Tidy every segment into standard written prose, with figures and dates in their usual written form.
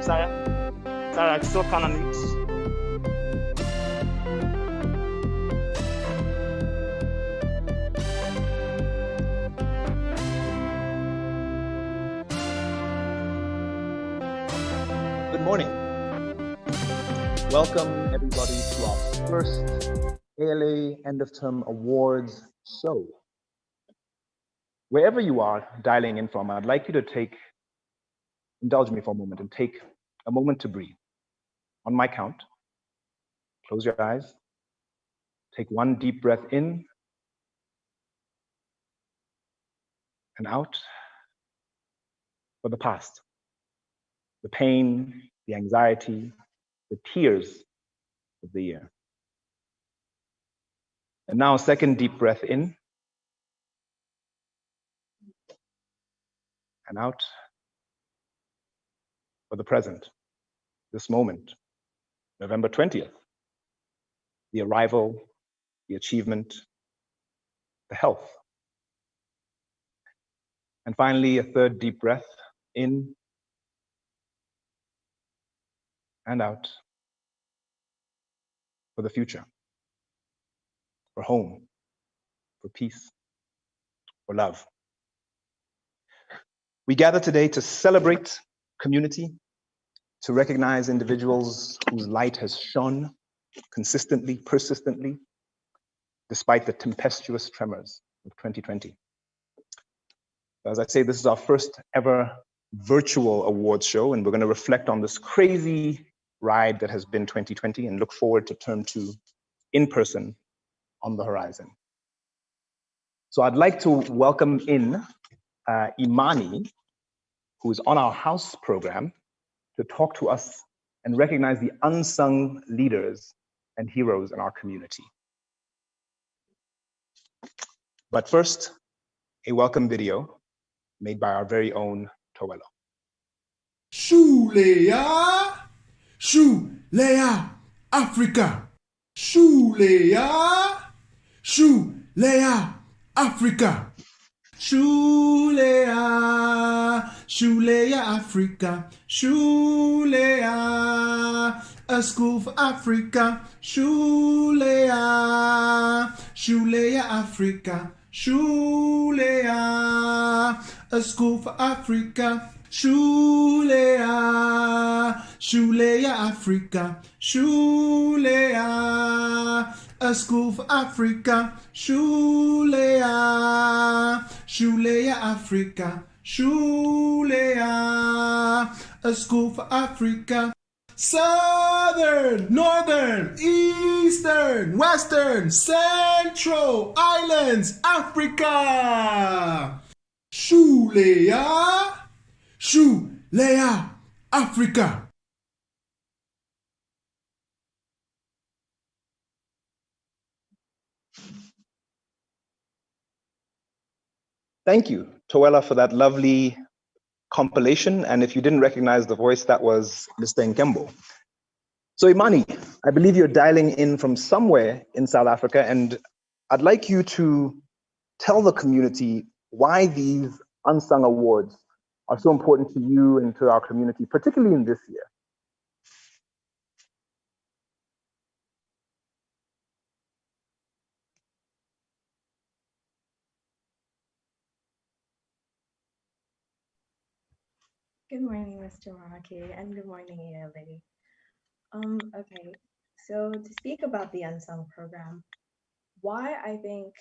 Sarah? Sarah, I still can't unmute. Good morning. Welcome everybody to our first ALA End of Term Awards show. Wherever you are dialing in from, I'd like you to indulge me for a moment and take a moment to breathe. On my count, close your eyes, take one deep breath in and out for the past, the pain, the anxiety, the tears of the year. And now, second deep breath in and out for the present, this moment, November 20th, the arrival, the achievement, the health. And finally, a third deep breath in and out for the future, for home, for peace, for love. We gather today to celebrate community, to recognize individuals whose light has shone consistently, persistently, despite the tempestuous tremors of 2020. As I say, this is our first ever virtual awards show, and we're going to reflect on this crazy ride that has been 2020 and look forward to term 2 in person on the horizon. So I'd like to welcome in Imani, who is on our house program, to talk to us and recognize the unsung leaders and heroes in our community. But first, a welcome video made by our very own Toelo. Shuleya, Shuleya, Africa. Shuleya, Shuleya, Africa. Shuleya, Shuleya, Africa. Shuleya, a school for Africa. Shuleya, Shuleya, Africa. Shuleya, a school for Africa. Shuleya, Shuleya, Africa. Shuleya, a school for Africa. Shuleya, Shuleya, Africa. Shuleya, a school for Africa. Southern, Northern, Eastern, Western, Central Islands, Africa. Shuleya, Shuleya, Africa. Thank you, Toela, for that lovely compilation. And if you didn't recognize the voice, that was Mr. Nkembo. So Imani, I believe you're dialing in from somewhere in South Africa, and I'd like you to tell the community why these unsung awards are so important to you and to our community, particularly in this year. Good morning, Mr. Maraki, and good morning, ALA. Okay, so to speak about the Unsung program, why I think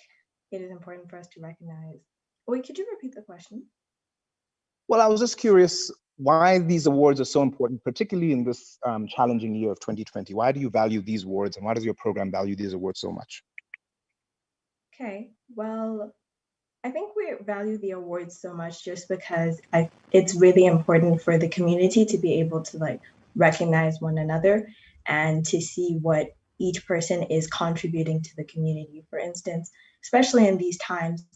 it is important for us to recognize. Wait, could you repeat the question? Well, I was just curious why these awards are so important, particularly in this challenging year of 2020. Why do you value these awards, and why does your program value these awards so much? Okay, well, I think we value the awards so much just because it's really important for the community to be able to recognize one another and to see what each person is contributing to the community. For instance, especially in these times,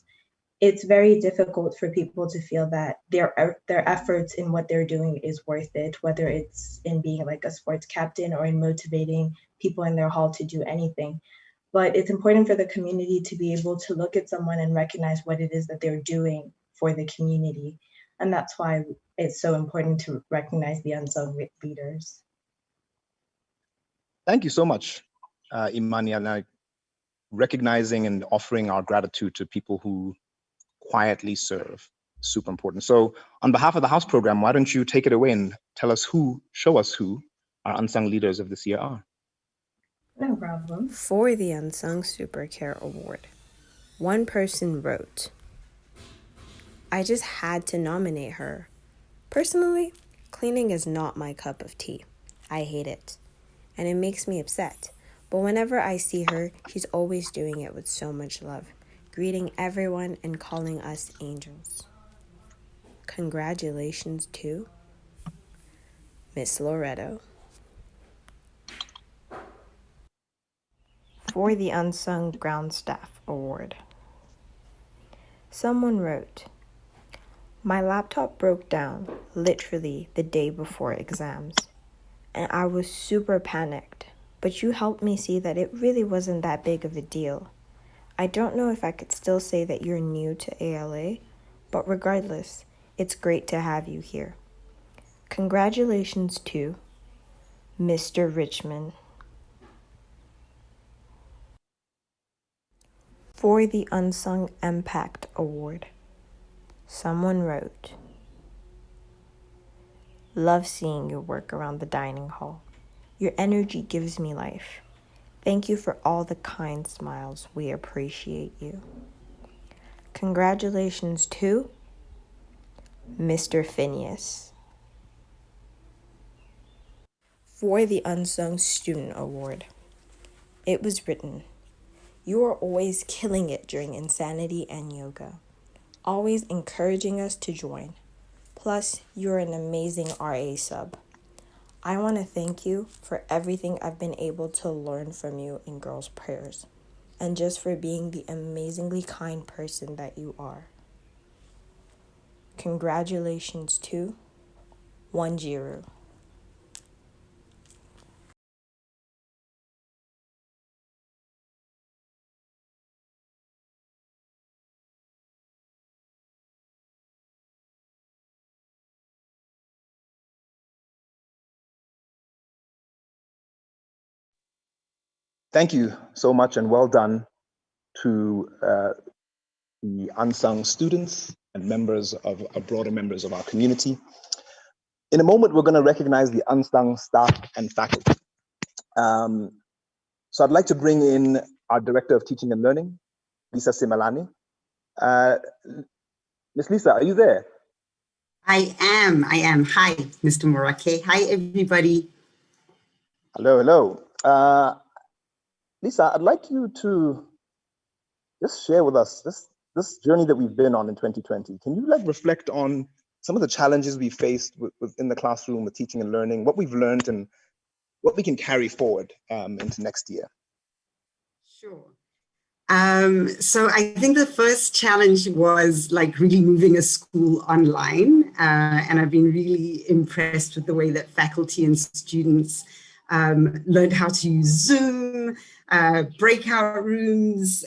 it's very difficult for people to feel that their efforts in what they're doing is worth it, whether it's in being like a sports captain or in motivating people in their hall to do anything. But it's important for the community to be able to look at someone and recognize what it is that they're doing for the community. And that's why it's so important to recognize the unsung leaders. Thank you so much, Imani, and recognizing and offering our gratitude to people who quietly serve. Super important. So on behalf of the House program, why don't you take it away and show us who our unsung leaders of this year are. No problem. For the Unsung Super Care Award, one person wrote, "I just had to nominate her. Personally, cleaning is not my cup of tea. I hate it, and it makes me upset. But whenever I see her, she's always doing it with so much love, greeting everyone and calling us angels. Congratulations to Miss Loretto." For the Unsung Ground Staff Award, someone wrote, "My laptop broke down literally the day before exams, and I was super panicked, but you helped me see that it really wasn't that big of a deal. I don't know if I could still say that you're new to ALA, but regardless, it's great to have you here. Congratulations to Mr. Richmond." For the Unsung Impact Award, someone wrote, "Love seeing your work around the dining hall. Your energy gives me life. Thank you for all the kind smiles. We appreciate you. Congratulations to Mr. Phineas." For the Unsung Student Award, it was written, "You are always killing it during Insanity and yoga, always encouraging us to join. Plus, you're an amazing RA sub. I want to thank you for everything I've been able to learn from you in Girls' Prayers, and just for being the amazingly kind person that you are. Congratulations to Wanjiru." Thank you so much and well done to the unsung students and broader members of our community. In a moment, we're going to recognize the unsung staff and faculty. So I'd like to bring in our Director of Teaching and Learning, Lisa Simalani. Miss Lisa, are you there? I am. Hi, Mr. Morake. Hi, everybody. Hello. Lisa, I'd like you to just share with us this journey that we've been on in 2020. Can you reflect on some of the challenges we faced within the classroom with teaching and learning, what we've learned and what we can carry forward into next year? Sure. So I think the first challenge was really moving a school online. And I've been really impressed with the way that faculty and students learned how to use Zoom, breakout rooms,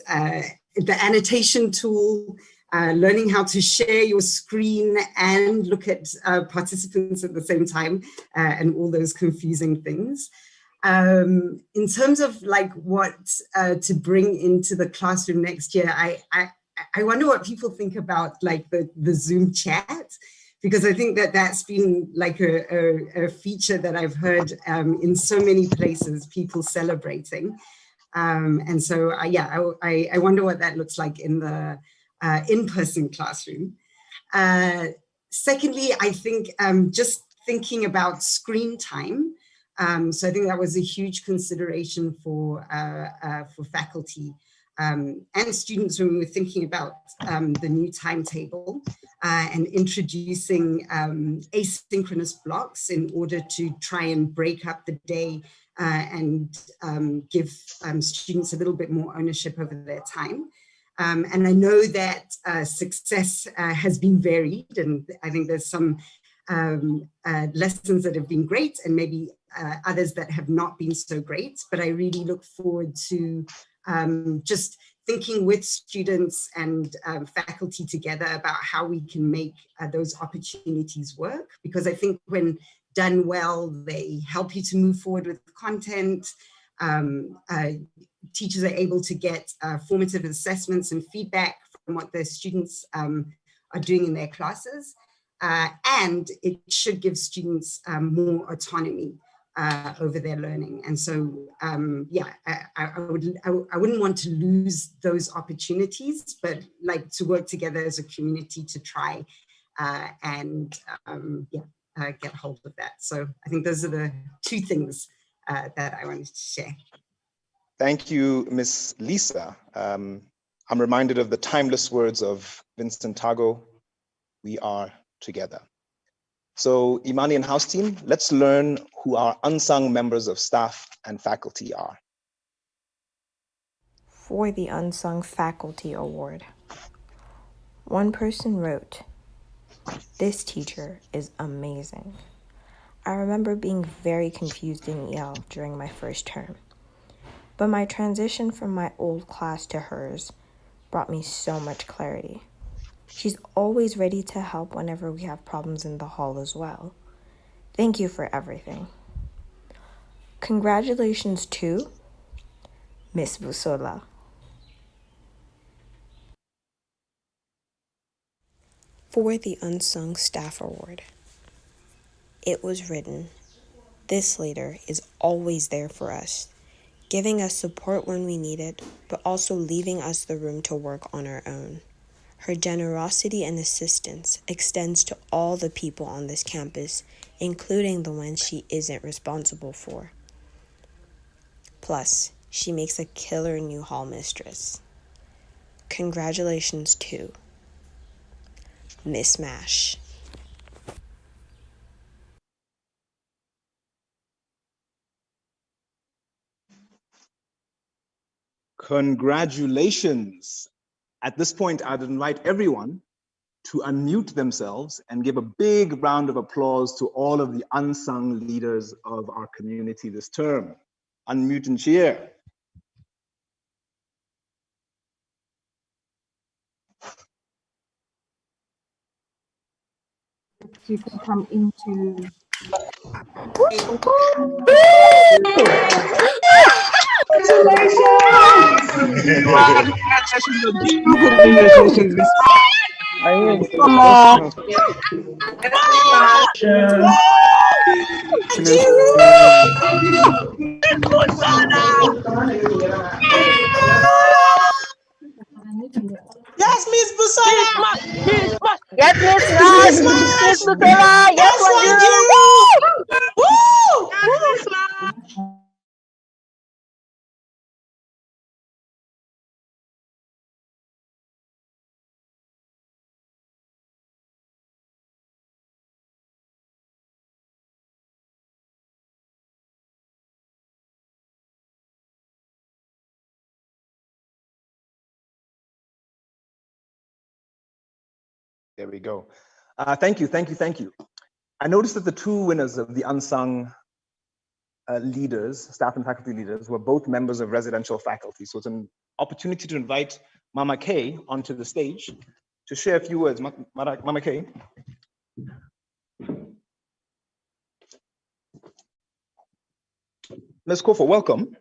the annotation tool, learning how to share your screen and look at participants at the same time, and all those confusing things. In terms of what to bring into the classroom next year, I wonder what people think about the Zoom chat, because I think that's been a feature that I've heard in so many places, people celebrating. And so, I wonder what that looks like in the in-person classroom. Secondly, I think just thinking about screen time. So I think that was a huge consideration for faculty and students when we were thinking about the new timetable and introducing asynchronous blocks in order to try and break up the day and give students a little bit more ownership over their time. And I know that success has been varied, and I think there's some lessons that have been great and maybe others that have not been so great, but I really look forward to just thinking with students and faculty together about how we can make those opportunities work. Because I think when done well, they help you to move forward with content. Teachers are able to get formative assessments and feedback from what their students are doing in their classes. And it should give students more autonomy over their learning. And so, yeah, I wouldn't want to lose those opportunities, but like to work together as a community to try and get hold of that. So I think those are the two things that I wanted to share. Thank you, Miss Lisa. I'm reminded of the timeless words of Vincent Tago, "We are together." So Imani and house team, let's learn who our unsung members of staff and faculty are. For the Unsung Faculty Award, one person wrote, "This teacher is amazing." I remember being very confused in EL during my first term, but my transition from my old class to hers brought me so much clarity. She's always ready to help whenever we have problems in the hall as well. Thank you for everything. Congratulations to Miss Busola. For the Unsung Staff Award, it was written, "This leader is always there for us, giving us support when we need it, but also leaving us the room to work on our own. Her generosity and assistance extends to all the people on this campus, including the ones she isn't responsible for. Plus, she makes a killer new hall mistress. Congratulations to Miss Mash." Congratulations. At this point, I'd invite everyone to unmute themselves and give a big round of applause to all of the unsung leaders of our community this term. Unmute and cheer. You can come into Yes, Miss Busola. Yes, Miss Mash. Miss Busola. Yes, Woo! Woo! There we go. Thank you. I noticed that the two winners of the unsung leaders, staff and faculty leaders, were both members of residential faculty. So it's an opportunity to invite Mama Kay onto the stage to share a few words. Mama Kay. Ms. Kofa, welcome.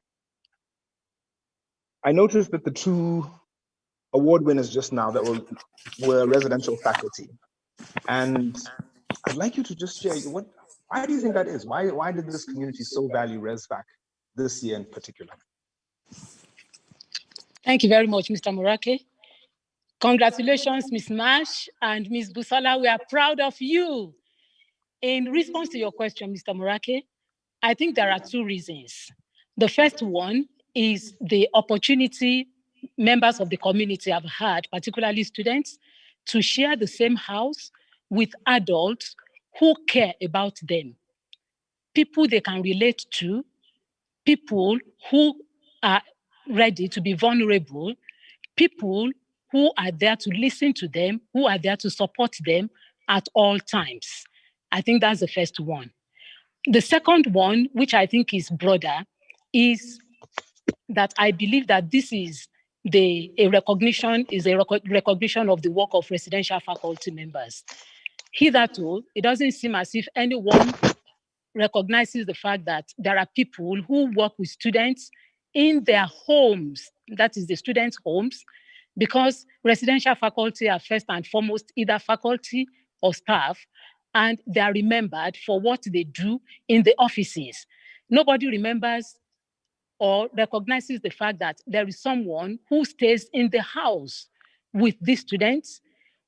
I noticed that the two award winners just now that were residential faculty. And I'd like you to just share, why do you think that is? Why did this community so value ResFac this year in particular? Thank you very much, Mr. Morake. Congratulations, Ms. Mash and Ms. Busola. We are proud of you. In response to your question, Mr. Morake, I think there are two reasons. The first one is the opportunity members of the community have had, particularly students, to share the same house with adults who care about them, people they can relate to, people who are ready to be vulnerable, people who are there to listen to them, who are there to support them at all times. I think that's the first one. The second one, which I think is broader, is that I believe that this is a recognition is a recognition of the work of residential faculty members. Hitherto, it doesn't seem as if anyone recognizes the fact that there are people who work with students in their homes, that is the students' homes, because residential faculty are first and foremost either faculty or staff, and they are remembered for what they do in the offices. Nobody remembers or recognizes the fact that there is someone who stays in the house with these students,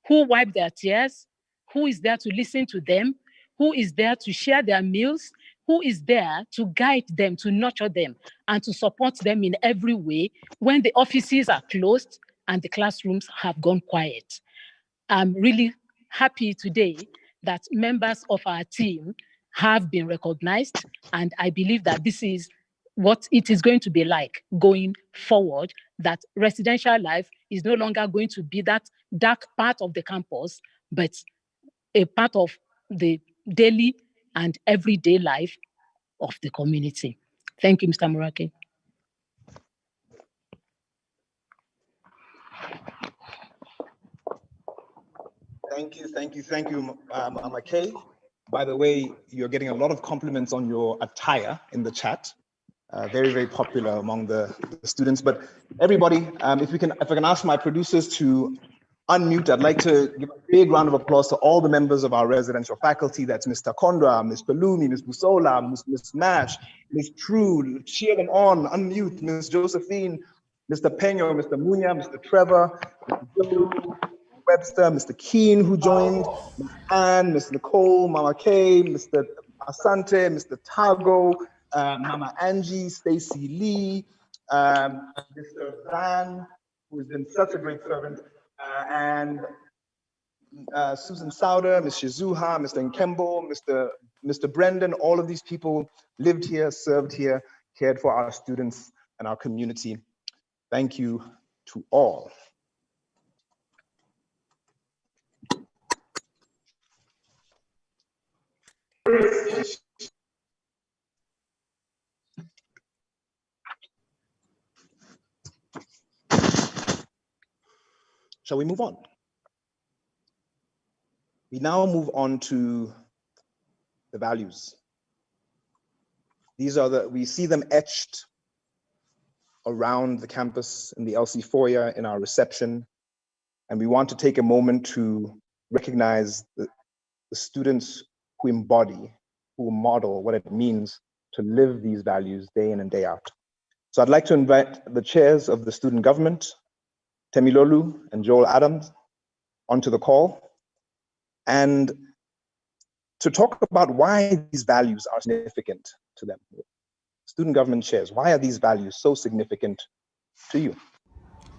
who wipe their tears, who is there to listen to them, who is there to share their meals, who is there to guide them, to nurture them, and to support them in every way when the offices are closed and the classrooms have gone quiet. I'm really happy today that members of our team have been recognized, and I believe that this is what it is going to be like going forward, that residential life is no longer going to be that dark part of the campus, but a part of the daily and everyday life of the community. Thank you, Mr. Muraki. Thank you, Mama Kay. By the way, you're getting a lot of compliments on your attire in the chat. Very, very popular among the students. But everybody, if I can ask my producers to unmute, I'd like to give a big round of applause to all the members of our residential faculty. That's Mr. Kondra, Ms. Palumi, Ms. Busola, Ms. Mash, Ms. True, cheer them on, unmute, Ms. Josephine, Mr. Peño, Mr. Munya, Mr. Trevor, Mr. Joe, Webster, Mr. Keane, who joined, Ms. Anne, Ms. Nicole, Mama Kay, Mr. Asante, Mr. Tago, Mama Angie, Stacy Lee, Mr. Van, who has been such a great servant, and Susan Sauder, Ms. Shizuha, Mr. Nkembo, Mr. Brendan. All of these people lived here, served here, cared for our students and our community. Thank you to all. Shall we move on? We now move on to the values. These are we see them etched around the campus in the LC foyer in our reception. And we want to take a moment to recognize the students who embody, who model what it means to live these values day in and day out. So I'd like to invite the chairs of the student government, Temilolu and Joel Adams, onto the call and to talk about why these values are significant to them. Student government chairs, why are these values so significant to you?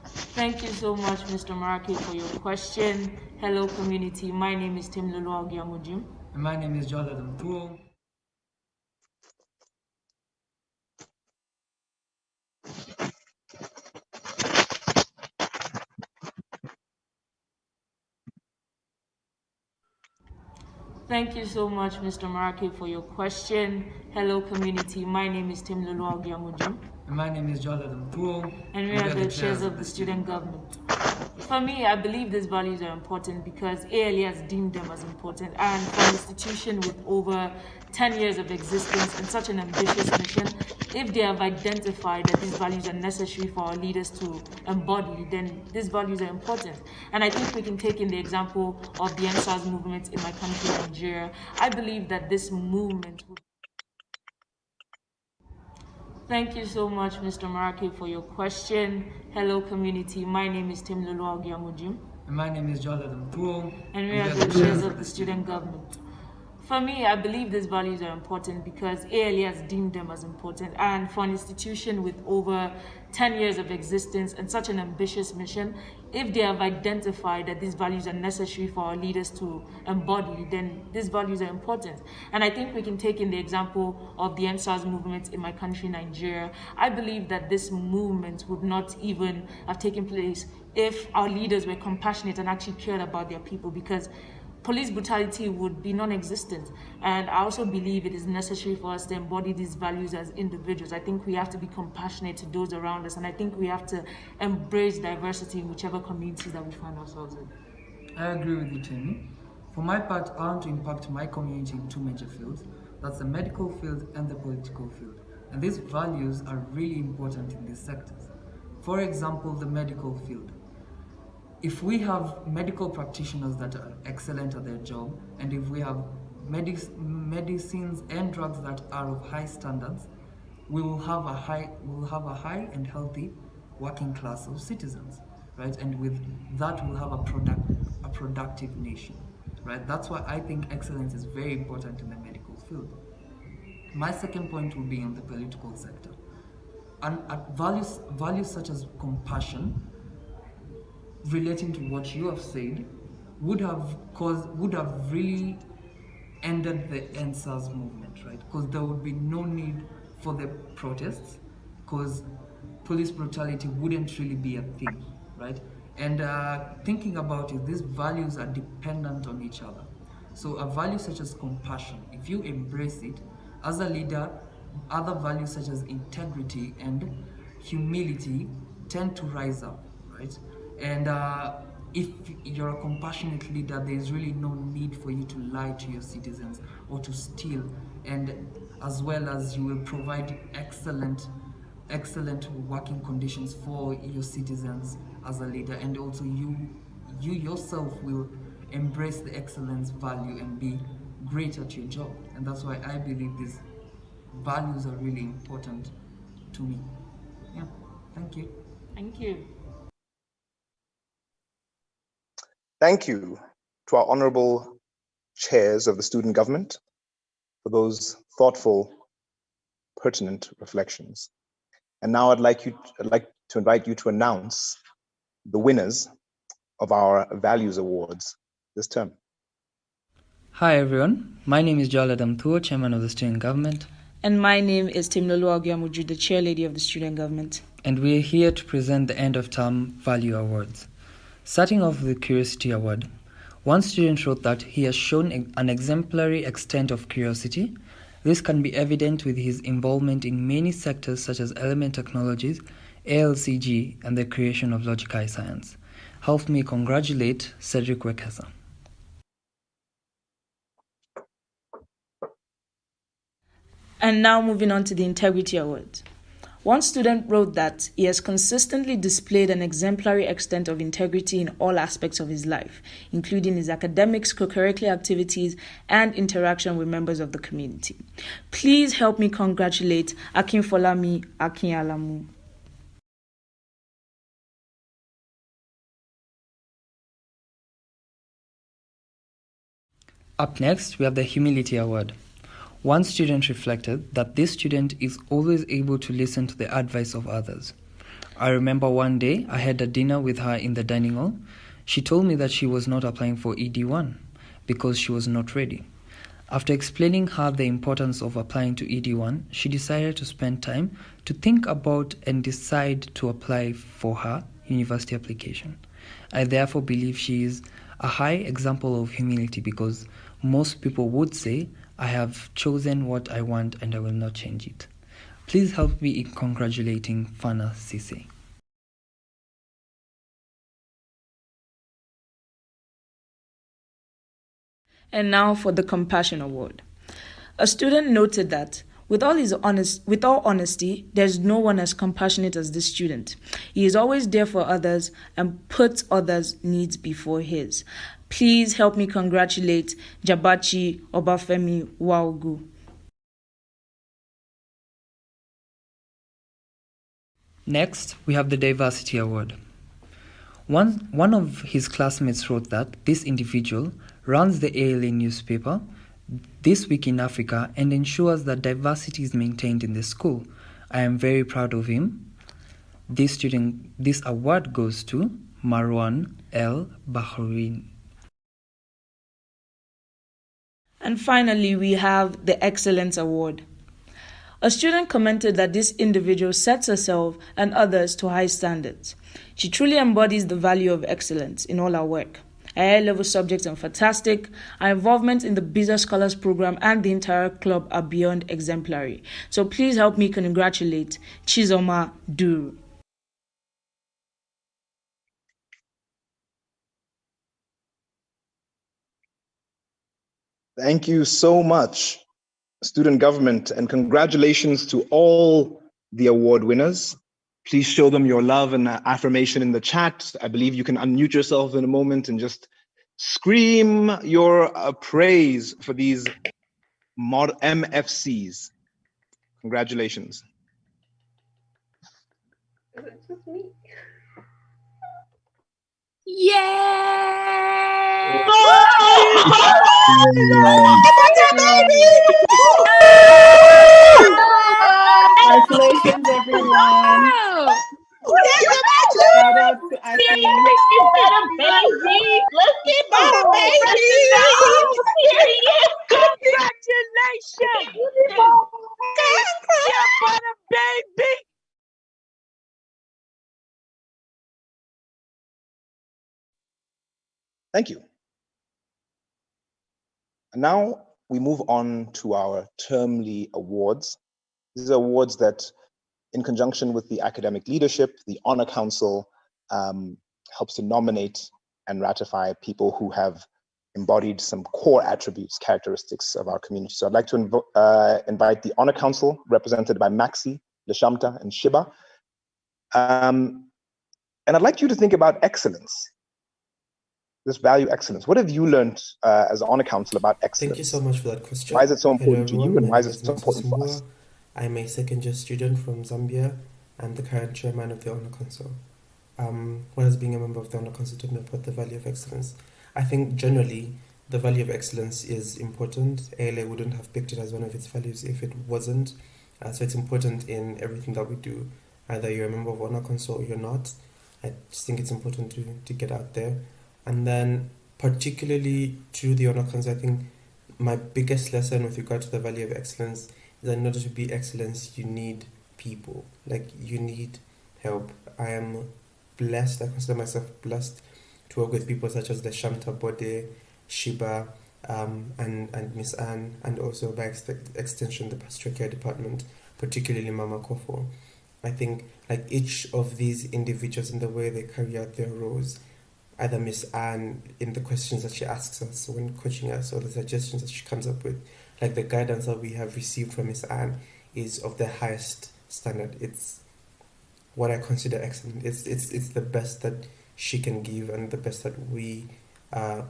Thank you so much, Mr. Maraki, for your question. Hello, community. My name is Temilolu Agiamujim. And my name is Joel Adams. Thank you so much, Mr. Maraki, for your question. Hello, community. My name is Temilolu Agiamujim. And my name is Joel Adams. And we are the chairs of the student government. For me, I believe these values are important because ALE has deemed them as important, and for an institution with over 10 years of existence and such an ambitious mission, if they have identified that these values are necessary for our leaders to embody, then these values are important. And I think we can take in the example of the NSAS movement in my country, Nigeria. I believe that this movement would... Thank you so much, Mr. Maraki, for your question. Hello, community. My name is Temilolu Agiamujim. And my name is Joel Adams. And we are the chairs of the student government. For me, I believe these values are important because ALE has deemed them as important, and for an institution with over 10 years of existence and such an ambitious mission, if they have identified that these values are necessary for our leaders to embody, then these values are important. And I think we can take in the example of the NSAS movement in my country, Nigeria. I believe that this movement would not even have taken place if our leaders were compassionate and actually cared about their people, because police brutality would be non-existent. And I also believe it is necessary for us to embody these values as individuals. I think we have to be compassionate to those around us, and I think we have to embrace diversity in whichever communities that we find ourselves in. I agree with you, Timmy. For my part, I want to impact my community in two major fields. That's the medical field and the political field. And these values are really important in these sectors. For example, the medical field. If we have medical practitioners that are excellent at their job, and if we have medicines and drugs that are of high standards, we will have a high and healthy working class of citizens, right? And with that, we'll have a productive nation, right? That's why I think excellence is very important in the medical field. My second point will be on the political sector. And values such as compassion, relating to what you have said, would have really ended the NSAS movement, right? Because there would be no need for the protests, because police brutality wouldn't really be a thing, right? And thinking about it, these values are dependent on each other. So a value such as compassion, if you embrace it, as a leader, other values such as integrity and humility tend to rise up, right? And if you're a compassionate leader, there's really no need for you to lie to your citizens or to steal, and as well as you will provide excellent working conditions for your citizens as a leader, and also you yourself will embrace the excellence value and be great at your job. And that's why I believe these values are really important to me. Yeah, thank you. Thank you. Thank you to our honorable chairs of the student government for those thoughtful, pertinent reflections. And now I'd like to invite you to announce the winners of our Values Awards this term. Hi everyone, my name is Joel Adamthuo, Chairman of the Student Government. And my name is Timlolu Aguamuju, the Chairlady of the Student Government. And we are here to present the End of Term Value Awards. Starting off with the Curiosity Award, one student wrote that he has shown an exemplary extent of curiosity. This can be evident with his involvement in many sectors such as element technologies, ALCG, and the creation of logical science. Help me congratulate Cedric Wekesa. And now moving on to the Integrity Award. One student wrote that he has consistently displayed an exemplary extent of integrity in all aspects of his life, including his academics, co-curricular activities, and interaction with members of the community. Please help me congratulate Akinfolami Akinyalamu. Up next, we have the Humility Award. One student reflected that this student is always able to listen to the advice of others. I remember one day I had a dinner with her in the dining hall. She told me that she was not applying for ED1 because she was not ready. After explaining her the importance of applying to ED1, she decided to spend time to think about and decide to apply for her university application. I therefore believe she is a high example of humility, because most people would say, I have chosen what I want and I will not change it. Please help me in congratulating Fana Sise. And now for the Compassion Award. A student noted that with all honesty, there's no one as compassionate as this student. He is always there for others and puts others' needs before his. Please help me congratulate Jabachi Obafemi Waugu. Next, we have the Diversity Award. One of his classmates wrote that this individual runs the ALA newspaper, This Week in Africa, and ensures that diversity is maintained in the school. I am very proud of him. This award goes to Marwan El Bahrain. And finally, we have the Excellence Award. A student commented that this individual sets herself and others to high standards. She truly embodies the value of excellence in all her work. Our A-level subjects are fantastic. Our involvement in the Business Scholars Program and the entire club are beyond exemplary. So please help me congratulate Chizoma Duru. Thank you so much, student government, and congratulations to all the award winners. Please show them your love and affirmation in the chat. I believe you can unmute yourself in a moment and just scream your praise for these MFCs. Congratulations. Is it just me? Yeah! Congratulations, everyone. Shout out to Unsung. Let's get better, baby. Let's get better, baby. Congratulations! Get better, baby! Thank you. And now we move on to our termly awards. These are awards that, in conjunction with the academic leadership, the Honor Council helps to nominate and ratify people who have embodied some core attributes, characteristics of our community. So I'd like to invite the Honor Council, represented by Maxi, Leshamta, and Shiba. And I'd like you to think about excellence. This value excellence. What have you learned as Honor Council about excellence? Thank you so much for that question. Why is it so important Hello, to you, and why is it so Maxi important for us? Sumbua. I'm a second-year student from Zambia. I'm the current chairman of the Honor Council. What has being a member of the Honor Council taught me about the value of excellence? I think generally the value of excellence is important. ALA wouldn't have picked it as one of its values if it wasn't. So it's important in everything that we do. Either you're a member of Honor Council or you're not. I just think it's important to get out there. And then particularly to the Honor Council, I think my biggest lesson with regard to the value of excellence is that in order to be excellence, you need people. Like, you need help. I am blessed, I consider myself blessed to work with people such as the Shamta Bode, Shiba, and Miss Anne, and also by extension the pastoral care department, particularly Mama Kofo. I think like each of these individuals in the way they carry out their roles, either Miss Anne in the questions that she asks us when coaching us, or the suggestions that she comes up with, like the guidance that we have received from Miss Anne is of the highest standard. It's what I consider excellent. It's the best that she can give and the best that we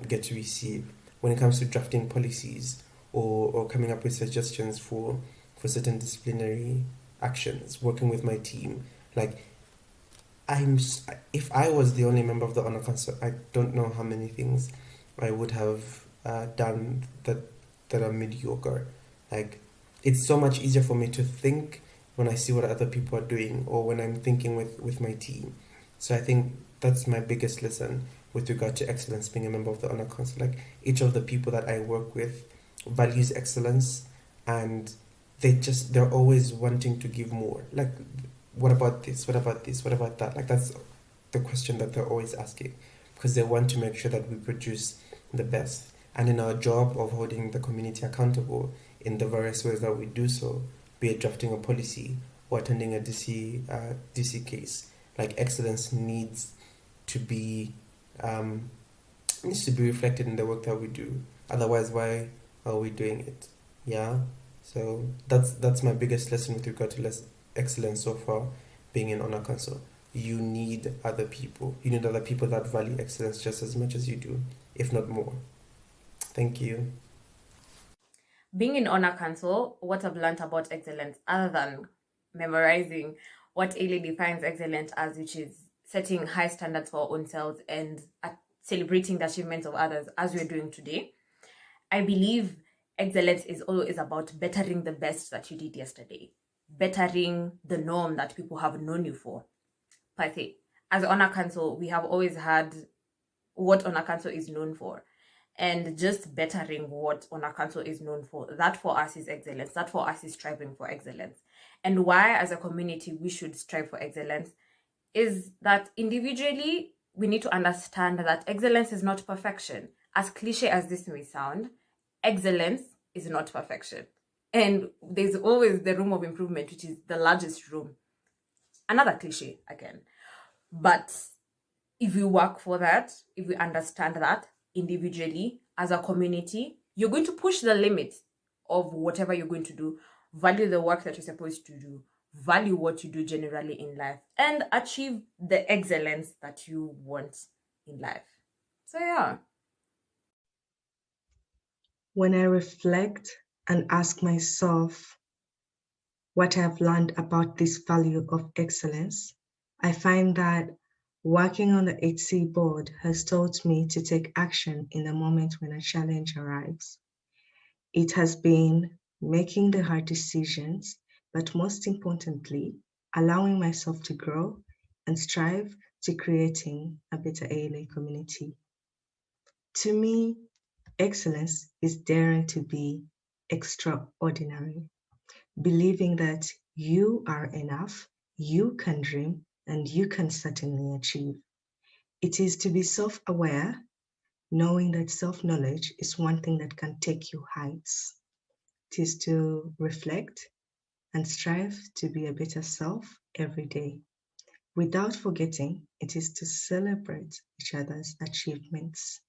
get to receive when it comes to drafting policies or coming up with suggestions for certain disciplinary actions, working with my team. Like, if I was the only member of the Honor Council, I don't know how many things I would have done that are mediocre. Like, it's so much easier for me to think when I see what other people are doing or when I'm thinking with my team. So I think that's my biggest lesson with regard to excellence, being a member of the Honor Council. Like, each of the people that I work with values excellence, and they're always wanting to give more. Like, what about this? What about this? What about that? Like, that's the question that they're always asking, because they want to make sure that we produce the best. And in our job of holding the community accountable in the various ways that we do so, be it drafting a policy or attending a DC case, like, excellence needs to be reflected in the work that we do. Otherwise, why are we doing it? Yeah. So that's my biggest lesson with regard to excellence so far, being in Honor Council. You need other people. You need other people that value excellence just as much as you do, if not more. Thank you. Being in Honor Council, what I've learned about excellence, other than memorizing what ALA defines excellence as, which is setting high standards for our own selves and celebrating the achievements of others, as we're doing today, I believe excellence is always about bettering the best that you did yesterday, bettering the norm that people have known you for. Per se, as Honor Council, we have always had what Honor Council is known for, and just bettering what Honor Council is known for. That for us is excellence. That for us is striving for excellence. And why, as a community, we should strive for excellence is that individually we need to understand that excellence is not perfection. As cliche as this may sound, excellence is not perfection. And there's always the room of improvement, which is the largest room. Another cliche again. But if we work for that, if we understand that individually, as a community, you're going to push the limits of whatever you're going to do, value the work that you're supposed to do, value what you do generally in life, and achieve the excellence that you want in life. So, yeah. When I reflect and ask myself what I've learned about this value of excellence, I find that working on the HC board has taught me to take action in the moment when a challenge arrives. It has been making the hard decisions, but most importantly, allowing myself to grow and strive to creating a better ALA community. To me, excellence is daring to be extraordinary, believing that you are enough, you can dream, and you can certainly achieve. It is to be self aware, knowing that self knowledge is one thing that can take you heights. It is to reflect and strive to be a better self every day. Without forgetting, it is to celebrate each other's achievements,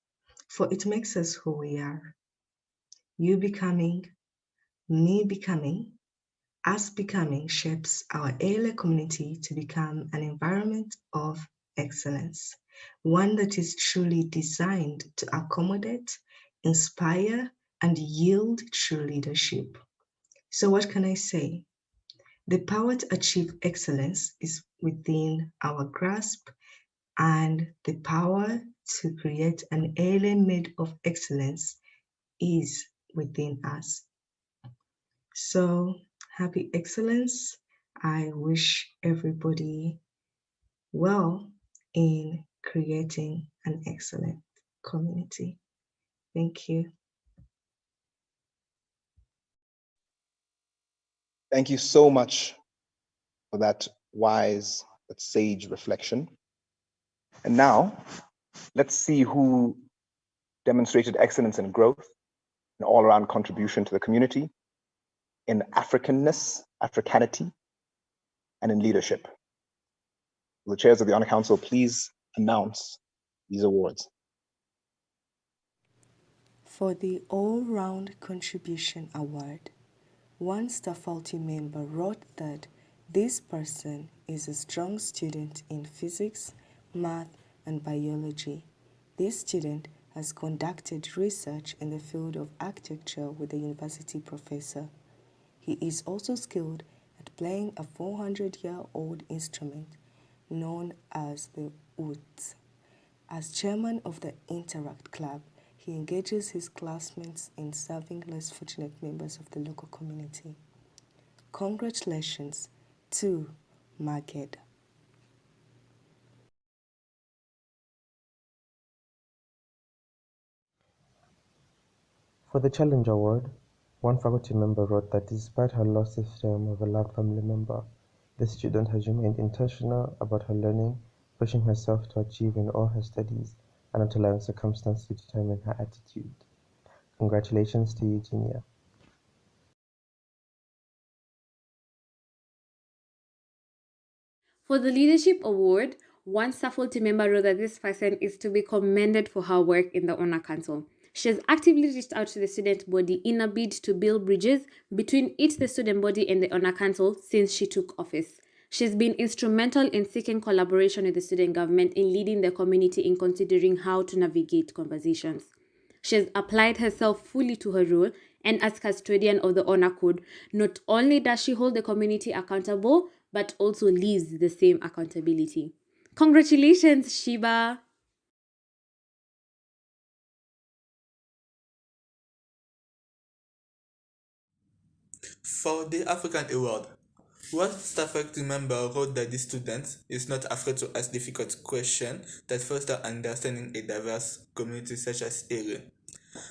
for it makes us who we are. You becoming, me becoming, us becoming shapes our ALA community to become an environment of excellence, one that is truly designed to accommodate, inspire, and yield true leadership. So, what can I say? The power to achieve excellence is within our grasp, and the power to create an ALA made of excellence is within us. So, happy excellence. I wish everybody well in creating an excellent community. Thank you. Thank you so much for that wise but sage reflection. And now, let's see who demonstrated excellence in growth, an all-around contribution to the community, in Africanness, Africanity, and in leadership. Will the chairs of the Honor Council please announce these awards? For the All-Round Contribution Award, one faculty member wrote that this person is a strong student in physics, math, and biology. This student has conducted research in the field of architecture with a university professor. He is also skilled at playing a 400-year-old instrument known as the oud. As chairman of the Interact Club, he engages his classmates in serving less fortunate members of the local community. Congratulations to Maged. For the Challenge Award, one faculty member wrote that despite her loss this term of a loved family member, the student has remained intentional about her learning, pushing herself to achieve in all her studies, and not allowing circumstance to determine her attitude. Congratulations to Eugenia. For the Leadership Award, one faculty member wrote that this person is to be commended for her work in the Honor Council. She has actively reached out to the student body in a bid to build bridges between it, the student body, and the Honor Council since she took office. She's been instrumental in seeking collaboration with the student government in leading the community in considering how to navigate conversations. She has applied herself fully to her role, and as custodian of the Honor Code, not only does she hold the community accountable, but also leaves the same accountability. Congratulations, Shiba! For the African Award, one faculty member wrote that the student is not afraid to ask difficult questions that foster understanding a diverse community such as ALA.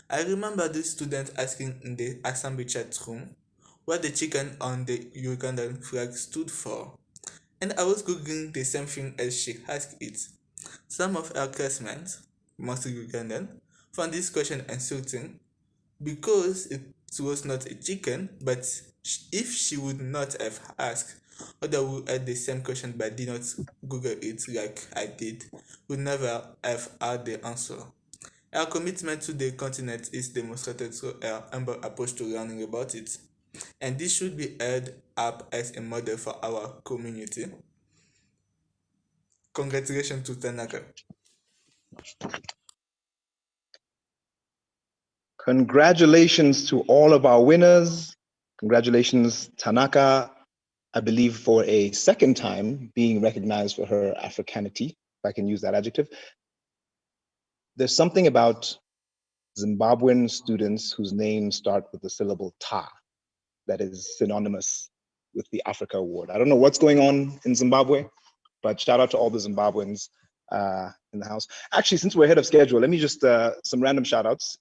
I remember this student asking in the assembly chat room what the chicken on the Ugandan flag stood for, and I was googling the same thing as she asked it. Some of our classmates, mostly Ugandan, found this question insulting because it was not a chicken, but if she would not have asked, other who had the same question but did not Google it like I did, would never have had the answer. Our commitment to the continent is demonstrated through our humble approach to learning about it, and this should be held up as a model for our community. Congratulations to Tanaka. Congratulations to all of our winners. Congratulations, Tanaka, I believe for a second time being recognized for her Africanity, if I can use that adjective. There's something about Zimbabwean students whose names start with the syllable ta that is synonymous with the Africa Award. I don't know what's going on in Zimbabwe, but shout out to all the Zimbabweans in the house. Actually, since we're ahead of schedule, let me just, some random shout outs.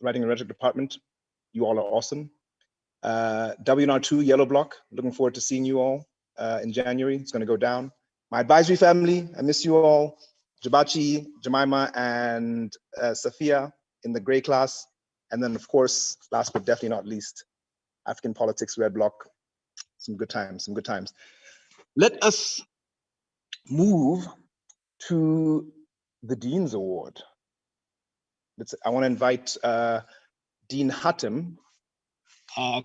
Writing and Rhetoric Department, you all are awesome. WNR2, Yellow Block, looking forward to seeing you all in January. It's gonna go down. My advisory family, I miss you all. Jabachi, Jemima, and Safia in the gray class. And then of course, last but definitely not least, African Politics Red Block. Some good times, some good times. Let us move to the Dean's Award. I want to invite Dean Hattem,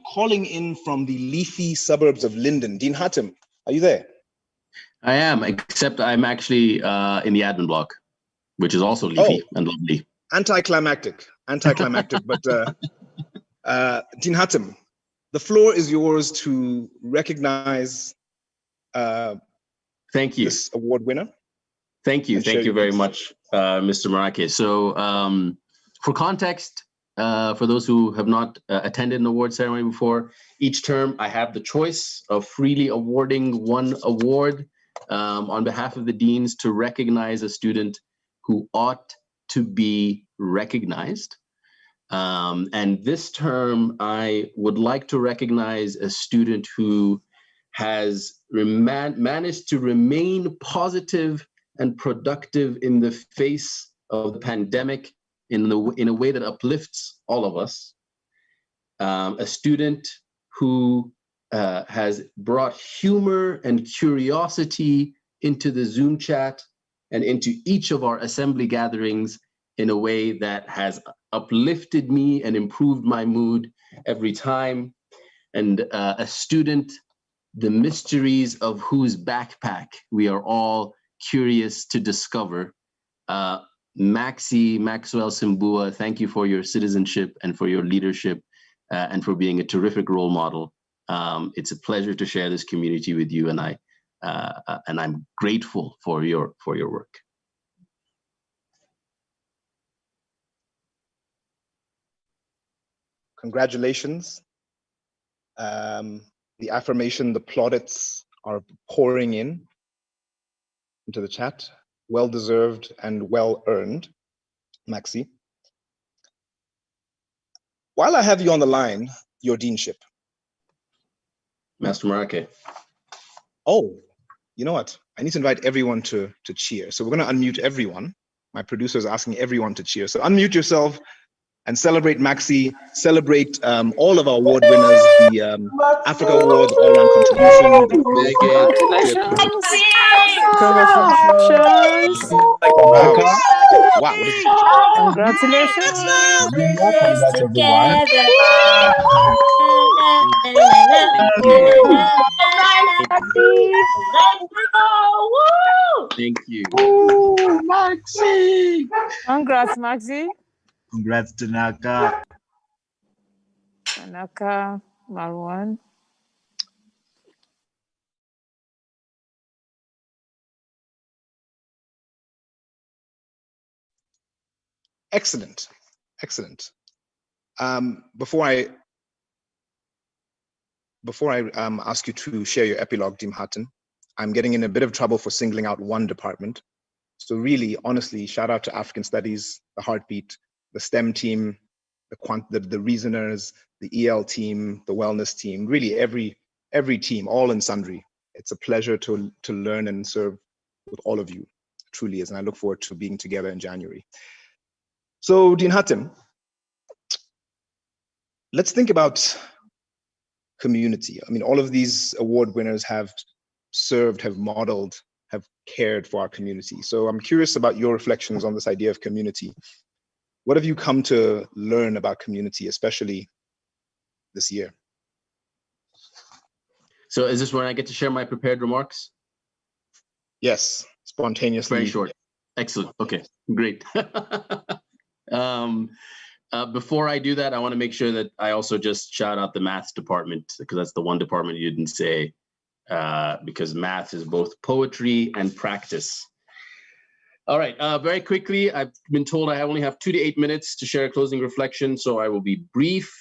calling in from the leafy suburbs of Linden. Dean Hattem, are you there? I am, except I'm actually in the admin block, which is also leafy and lovely. Anticlimactic, but Dean Hattem, the floor is yours to recognize thank you. This award winner. Thank you very much, Mr. Marake. So for context, for those who have not attended an award ceremony before, each term I have the choice of freely awarding one award on behalf of the deans to recognize a student who ought to be recognized. And this term, I would like to recognize a student who has managed to remain positive and productive in the face of the pandemic in a way that uplifts all of us. A student who has brought humor and curiosity into the Zoom chat and into each of our assembly gatherings in a way that has uplifted me and improved my mood every time. And a student, the mysteries of whose backpack we are all curious to discover. Maxwell Simbua, thank you for your citizenship and for your leadership and for being a terrific role model. It's a pleasure to share this community with you, and I'm grateful for your work. Congratulations. The affirmation, the plaudits are pouring into the chat. Well deserved and well earned, Maxi. While I have you on the line, your deanship. Master Marake. Oh, you know what? I need to invite everyone to cheer. So we're going to unmute everyone. My producer is asking everyone to cheer. So unmute yourself and celebrate Maxi, celebrate all of our award winners, the Africa Award, the all-round contribution. Congratulations! Wow. Wow. Congratulations! Together. Thank you. Ooh, Maxi! Congrats, Maxi. Congrats, Tanaka. Tanaka, Marwan. Excellent, excellent. Before I ask you to share your epilogue, Dean Hatton, I'm getting in a bit of trouble for singling out one department. So really, honestly, shout out to African Studies, the Heartbeat, the STEM team, the Reasoners, the EL team, the Wellness team, really every team, all and sundry. It's a pleasure to learn and serve with all of you. truly is. And I look forward to being together in January. So, Dean Hatem, let's think about community. I mean, all of these award winners have served, have modeled, have cared for our community. So I'm curious about your reflections on this idea of community. What have you come to learn about community, especially this year? So is this when I get to share my prepared remarks? Yes, spontaneously. Very short. Excellent. Okay, great. Before I do that, I want to make sure that I also just shout out the maths department, because that's the one department you didn't say, because math is both poetry and practice. All right, very quickly, I've been told I only have 2 to 8 minutes to share a closing reflection, so I will be brief.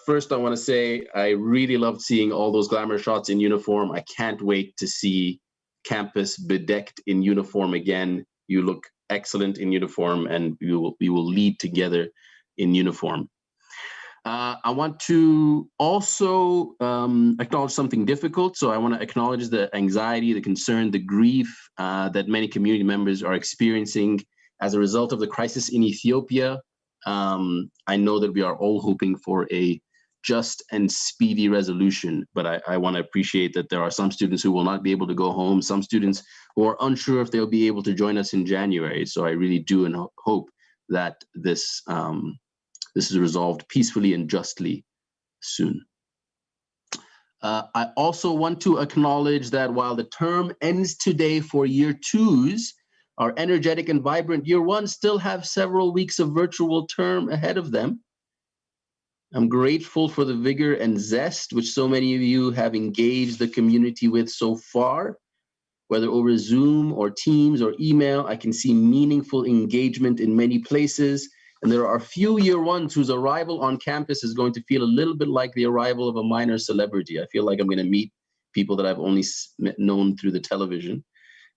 First, I want to say I really loved seeing all those glamour shots in uniform. I can't wait to see campus bedecked in uniform again. You look excellent in uniform, and we will lead together in uniform. I want to also acknowledge something difficult. So I want to acknowledge the anxiety, the concern, the grief that many community members are experiencing as a result of the crisis in Ethiopia. I know that we are all hoping for a just and speedy resolution, but I want to appreciate that there are some students who will not be able to go home, some students who are unsure if they'll be able to join us in January. So I really do and hope that this is resolved peacefully and justly soon. I also want to acknowledge that while the term ends today for year twos, our energetic and vibrant year ones still have several weeks of virtual term ahead of them. I'm grateful for the vigor and zest which so many of you have engaged the community with so far. Whether over Zoom or Teams or email, I can see meaningful engagement in many places. And there are a few year ones whose arrival on campus is going to feel a little bit like the arrival of a minor celebrity. I feel like I'm going to meet people that I've only known through the television.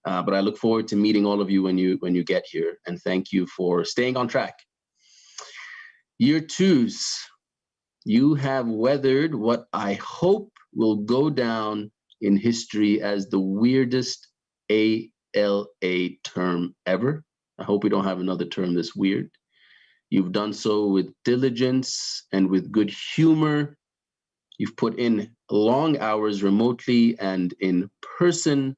But I look forward to meeting all of you when you get here. And thank you for staying on track. Year twos, you have weathered what I hope will go down in history as the weirdest ALA term ever. I hope we don't have another term this weird. You've done so with diligence and with good humor. You've put in long hours remotely and in person.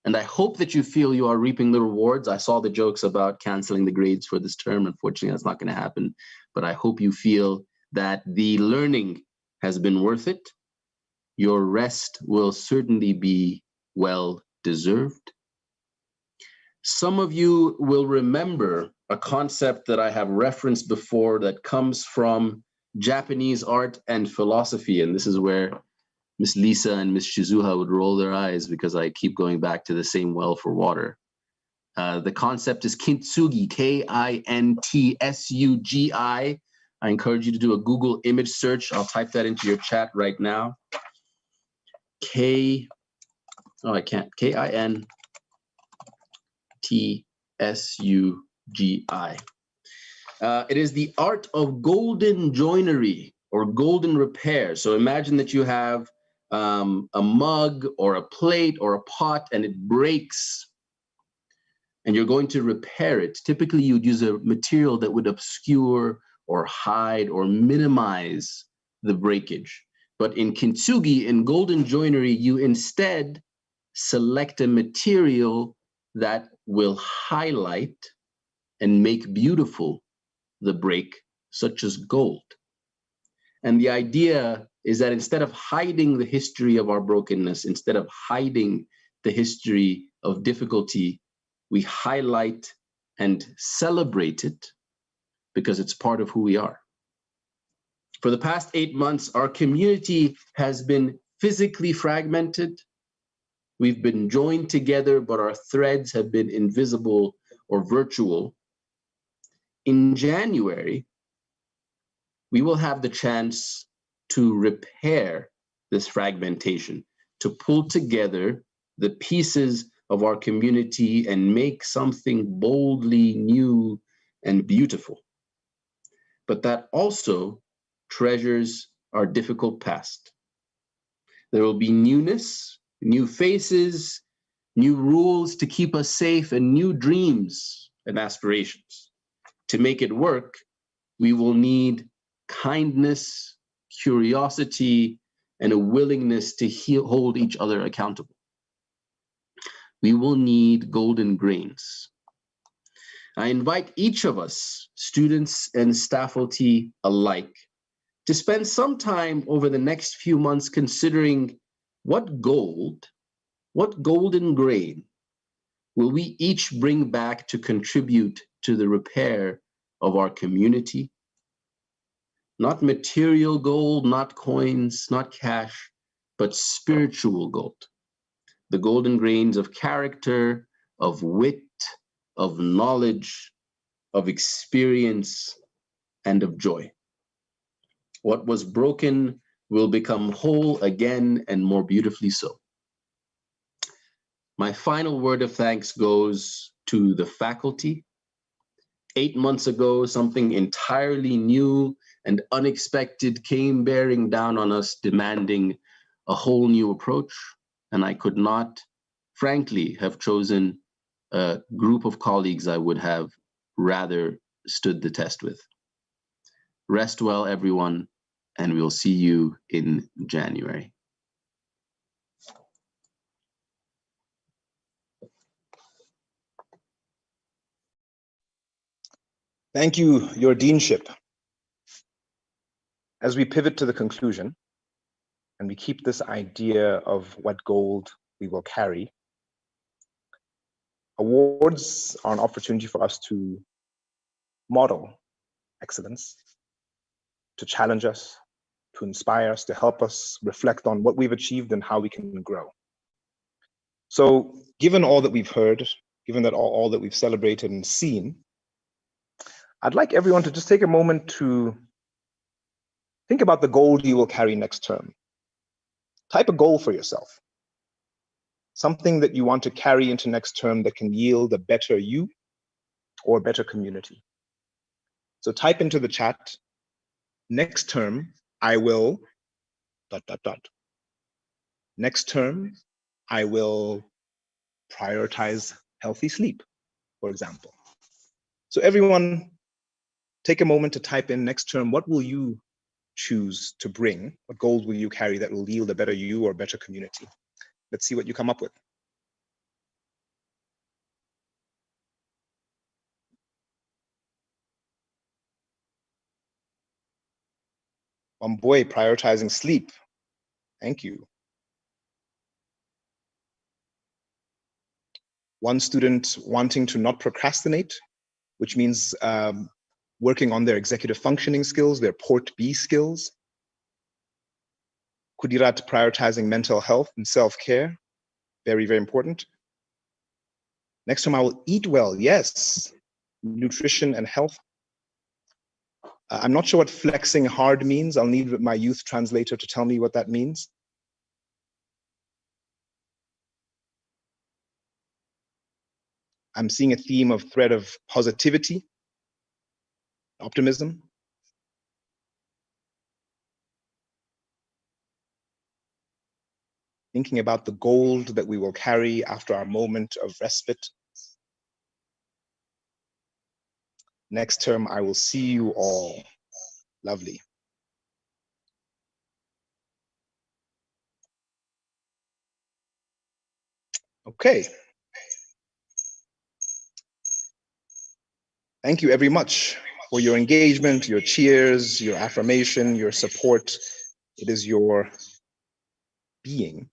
And I hope that you feel you are reaping the rewards. I saw the jokes about canceling the grades for this term. Unfortunately, that's not going to happen. But I hope you feel that the learning has been worth it. Your rest will certainly be well deserved. Some of you will remember a concept that I have referenced before that comes from Japanese art and philosophy. And this is where Miss Lisa and Miss Shizuha would roll their eyes because I keep going back to the same well for water. The concept is kintsugi, K-I-N-T-S-U-G-I. I encourage you to do a Google image search. I'll type that into your chat right now. K-I-N-T-S-U-G-I. It is the art of golden joinery or golden repair. So imagine that you have a mug or a plate or a pot and it breaks and you're going to repair it. Typically, you'd use a material that would obscure or hide or minimize the breakage. But in kintsugi, in golden joinery, you instead select a material that will highlight and make beautiful the break, such as gold. And the idea is that instead of hiding the history of our brokenness, instead of hiding the history of difficulty, we highlight and celebrate it because it's part of who we are. For the past 8 months, our community has been physically fragmented. We've been joined together, but our threads have been invisible or virtual. In January, we will have the chance to repair this fragmentation, to pull together the pieces of our community and make something boldly new and beautiful. But that also treasures our difficult past. There will be newness, new faces, new rules to keep us safe, and new dreams and aspirations. To make it work, we will need kindness, curiosity, and a willingness to hold each other accountable. We will need golden grains. I invite each of us, students and faculty alike, to spend some time over the next few months considering what golden grain will we each bring back to contribute to the repair of our community? Not material gold, not coins, not cash, but spiritual gold. The golden grains of character, of wit, of knowledge, of experience, and of joy. What was broken will become whole again, and more beautifully so. My final word of thanks goes to the faculty. 8 months ago, something entirely new and unexpected came bearing down on us, demanding a whole new approach. And I could not, frankly, have chosen a group of colleagues I would have rather stood the test with. Rest well, everyone, and we'll see you in January. Thank you, Your Deanship. As we pivot to the conclusion, and we keep this idea of what gold we will carry, awards are an opportunity for us to model excellence, to challenge us, to inspire us, to help us reflect on what we've achieved and how we can grow. So given all that we've heard, given that all that we've celebrated and seen, I'd like everyone to just take a moment to think about the gold you will carry next term. Type a goal for yourself. Something that you want to carry into next term that can yield a better you or a better community. So type into the chat, next term, I will ... Next term, I will prioritize healthy sleep, for example. So everyone, take a moment to type in next term, what will you choose to bring? What goals will you carry that will yield a better you or a better community? Let's see what you come up with. Boy, prioritizing sleep. Thank you. One student wanting to not procrastinate, which means working on their executive functioning skills, their Port B skills. Kudirat prioritizing mental health and self-care. Very, very important. Next time I will eat well. Yes, nutrition and health. I'm not sure what flexing hard means. I'll need my youth translator to tell me what that means. I'm seeing a theme of thread of positivity, optimism. Thinking about the gold that we will carry after our moment of respite. Next term, I will see you all. Lovely. Okay. Thank you very much for your engagement, your cheers, your affirmation, your support. It is your being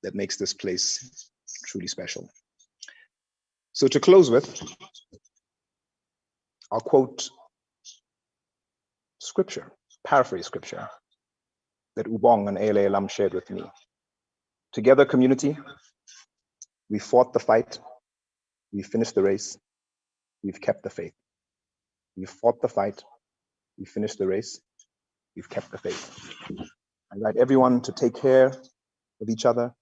that makes this place truly special. So to close with, I'll quote scripture, paraphrase scripture that Ubong and Ale Lam shared with me. Together, community, we fought the fight, we finished the race, we've kept the faith. We fought the fight, we finished the race, we've kept the faith. I invite everyone to take care of each other,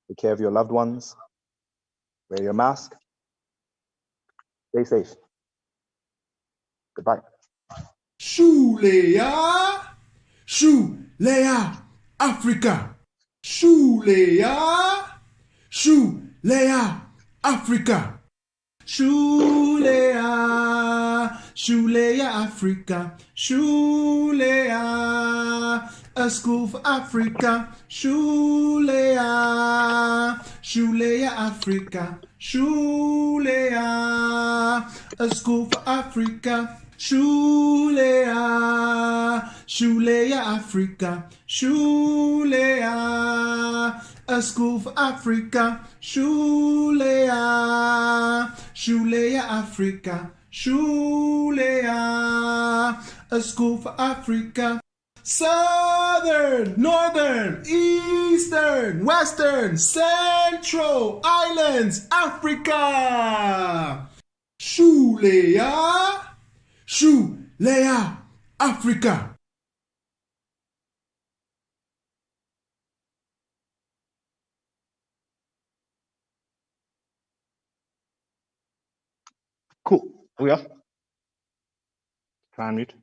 take care of your loved ones, wear your mask, stay safe. Goodbye. Shuleya, Shuleya, Africa. Shuleya, Shulea, Africa. Shulea, Shulea, Africa. Shulea, a school for Africa. Shulea, Shulea, Africa. Shulea, a school for Africa. Shulea, Shulea, Africa. Shulea, a school for Africa. Shulea, Shulea, Africa. Shulea, a school for Africa. Southern, Northern, Eastern, Western, Central Islands, Africa. Shulea, Shulea, Africa. Cool. Are we off? Try and mute.